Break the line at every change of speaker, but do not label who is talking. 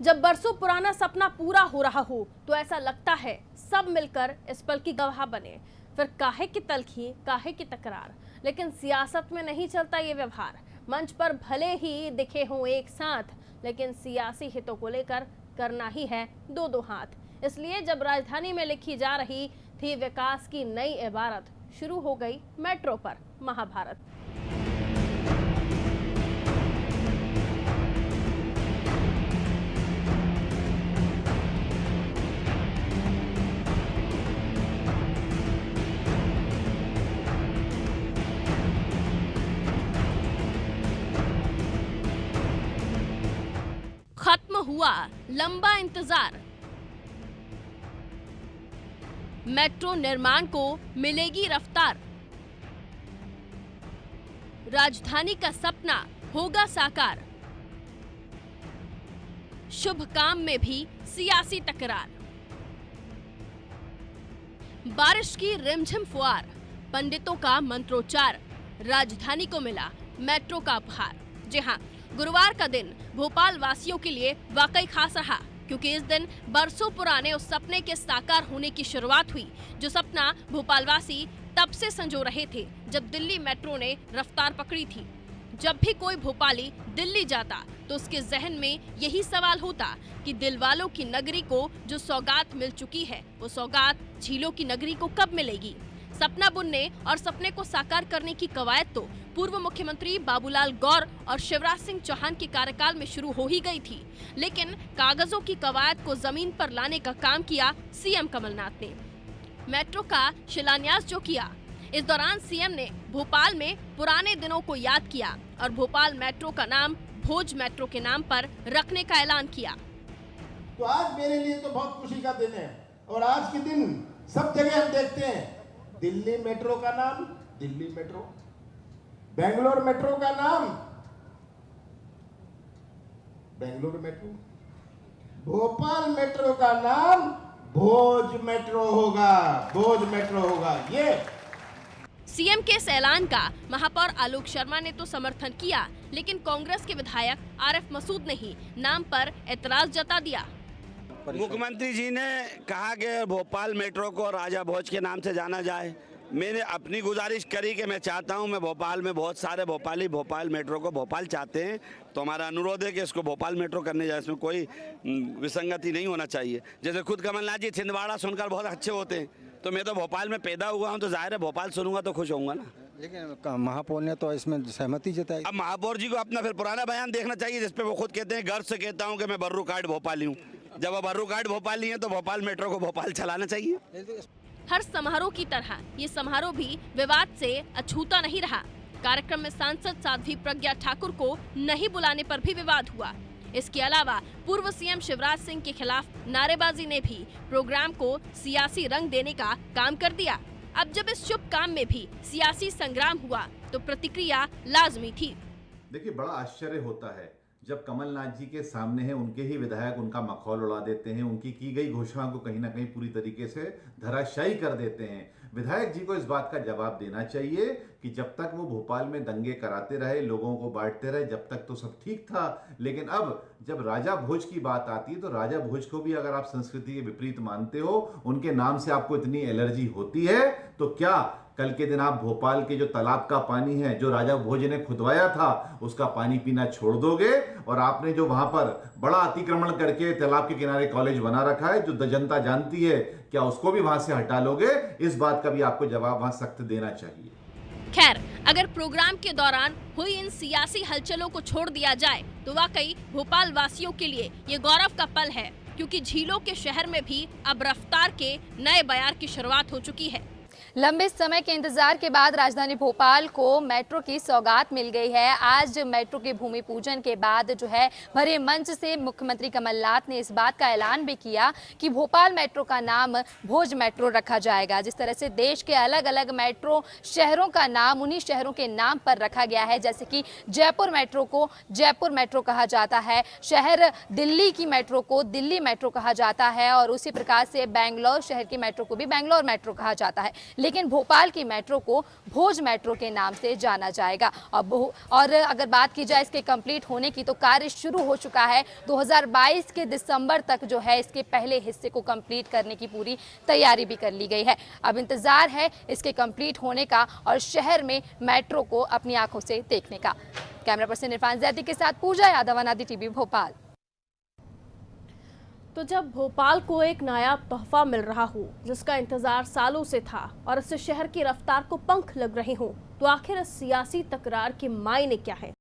जब बरसों पुराना सपना पूरा हो रहा हो तो ऐसा लगता है सब मिलकर इस पल की गवाह बने। फिर काहे की तलखी, काहे की तकरार, लेकिन सियासत में नहीं चलता ये व्यवहार। मंच पर भले ही दिखे हों एक साथ, लेकिन सियासी हितों को लेकर करना ही है दो दो हाथ। इसलिए जब राजधानी में लिखी जा रही थी विकास की नई इबारत, शुरू हो गई मेट्रो पर महाभारत। खत्म हुआ लंबा इंतजार, मेट्रो निर्माण को मिलेगी रफ्तार। राजधानी का सपना होगा साकार, शुभ काम में भी सियासी तकरार। बारिश की रिमझिम फुहार, पंडितों का मंत्रोच्चार, राजधानी को मिला मेट्रो का उपहार। जी हाँ, गुरुवार का दिन भोपाल वासियों के लिए वाकई खास रहा, क्योंकि इस दिन बरसों पुराने उस सपने के साकार होने की शुरुआत हुई जो सपना भोपालवासी तब से संजो रहे थे जब दिल्ली मेट्रो ने रफ्तार पकड़ी थी। जब भी कोई भोपाली दिल्ली जाता तो उसके जहन में यही सवाल होता कि दिलवालों की नगरी को जो सौगात मिल चुकी है, वो सौगात झीलों की नगरी को कब मिलेगी। सपना बुनने और सपने को साकार करने की कवायद तो पूर्व मुख्यमंत्री बाबूलाल गौर और शिवराज सिंह चौहान के कार्यकाल में शुरू हो ही गई थी, लेकिन कागजों की कवायद को जमीन पर लाने का काम किया सीएम कमलनाथ ने। मेट्रो का शिलान्यास जो किया, इस दौरान सीएम ने भोपाल में पुराने दिनों को याद किया और भोपाल मेट्रो का नाम भोज मेट्रो के नाम पर रखने का ऐलान किया।
तो आज मेरे लिए तो बहुत खुशी का दिन है और आज के दिन सब जगह हम देखते हैं दिल्ली मेट्रो का नाम दिल्ली मेट्रो, बेंगलोर मेट्रो का नाम बेंगलोर मेट्रो, भोपाल मेट्रो का नाम भोज मेट्रो होगा, भोज मेट्रो होगा। ये
सीएम के इस ऐलान का महापौर आलोक शर्मा ने तो समर्थन किया, लेकिन कांग्रेस के विधायक आरिफ मसूद ने ही नाम पर एतराज जता दिया।
मुख्यमंत्री जी ने कहा कि भोपाल मेट्रो को राजा भोज के नाम से जाना जाए। मैंने अपनी गुजारिश करी कि मैं चाहता हूं, मैं भोपाल में बहुत सारे भोपाली भोपाल मेट्रो को भोपाल चाहते हैं, तो हमारा अनुरोध है कि इसको भोपाल मेट्रो करने जाए। इसमें कोई विसंगति नहीं होना चाहिए। जैसे खुद कमलनाथ जी छिंदवाड़ा सुनकर बहुत अच्छे होते हैं, तो मैं तो भोपाल में पैदा हुआ हूँ, तो जाहिर है भोपाल सुनूंगा तो खुश होऊंगा ना।
लेकिन महापौर ने तो इसमें सहमति जताई।
अब महापौर जी को अपना फिर पुराना बयान देखना चाहिए, जिसपे वो खुद कहते हैं गर्व से कहता हूँ कि मैं बर्रू कार्ड भोपाली हूँ। जब वो बर्रू कार्ड भोपाली है तो भोपाल मेट्रो को भोपाल चलाना चाहिए।
हर समारोह की तरह ये समारोह भी विवाद से अछूता नहीं रहा। कार्यक्रम में सांसद साध्वी प्रज्ञा ठाकुर को नहीं बुलाने पर भी विवाद हुआ। इसके अलावा पूर्व सीएम शिवराज सिंह के खिलाफ नारेबाजी ने भी प्रोग्राम को सियासी रंग देने का काम कर दिया। अब जब इस शुभ काम में भी सियासी संग्राम हुआ तो प्रतिक्रिया लाजमी थी।
देखिए, बड़ा आश्चर्य होता है जब कमलनाथ जी के सामने है उनके ही विधायक उनका मखौल उड़ा देते हैं, उनकी की गई घोषणा को कहीं ना कहीं पूरी तरीके से धराशायी कर देते हैं। विधायक जी को इस बात का जवाब देना चाहिए कि जब तक वो भोपाल में दंगे कराते रहे, लोगों को बांटते रहे, जब तक तो सब ठीक था, लेकिन अब जब राजा भोज की बात आती है तो राजा भोज को भी अगर आप संस्कृति के विपरीत मानते हो, उनके नाम से आपको इतनी एलर्जी होती है, तो क्या कल के दिन आप भोपाल के जो तालाब का पानी है जो राजा भोज ने खुदवाया था उसका पानी पीना छोड़ दोगे? और आपने जो वहां पर बड़ा अतिक्रमण करके तालाब के किनारे कॉलेज बना रखा है जो जनता जानती है, क्या उसको भी वहां से हटा लोगे? इस बात का भी आपको जवाब वहां सख्त देना चाहिए।
खैर, अगर प्रोग्राम के दौरान हुई इन सियासी हलचलों को छोड़ दिया जाए तो वाकई भोपाल वासियों के लिए ये गौरव का पल है, क्योंकि झीलों के शहर में भी अब रफ्तार के नए बयार की शुरुआत हो चुकी है।
लंबे समय के इंतजार के बाद राजधानी भोपाल को मेट्रो की सौगात मिल गई है। आज मेट्रो के भूमि पूजन के बाद जो है भरे मंच से मुख्यमंत्री कमलनाथ ने इस बात का ऐलान भी किया कि भोपाल मेट्रो का नाम भोज मेट्रो रखा जाएगा। जिस तरह से देश के अलग अलग मेट्रो शहरों का नाम उन्हीं शहरों के नाम पर रखा गया है, जैसे कि जयपुर मेट्रो को जयपुर मेट्रो कहा जाता है, शहर दिल्ली की मेट्रो को दिल्ली मेट्रो कहा जाता है और उसी प्रकार से बेंगलोर शहर की मेट्रो को भी बेंगलोर मेट्रो कहा जाता है। लेकिन भोपाल की मेट्रो को भोज मेट्रो के नाम से जाना जाएगा। और अगर बात की जाए इसके कंप्लीट होने की तो कार्य शुरू हो चुका है। 2022 के दिसंबर तक जो है इसके पहले हिस्से को कंप्लीट करने की पूरी तैयारी भी कर ली गई है। अब इंतजार है इसके कंप्लीट होने का और शहर में मेट्रो को अपनी आंखों से देखने का। कैमरा पर्सन इरफान जैदी के साथ पूजा यादव, अनादि टीवी भोपाल।
तो जब भोपाल को एक नायाब तोहफा मिल रहा हो जिसका इंतजार सालों से था और इससे शहर की रफ्तार को पंख लग रहे हों, तो आखिर इस सियासी तकरार के मायने क्या है?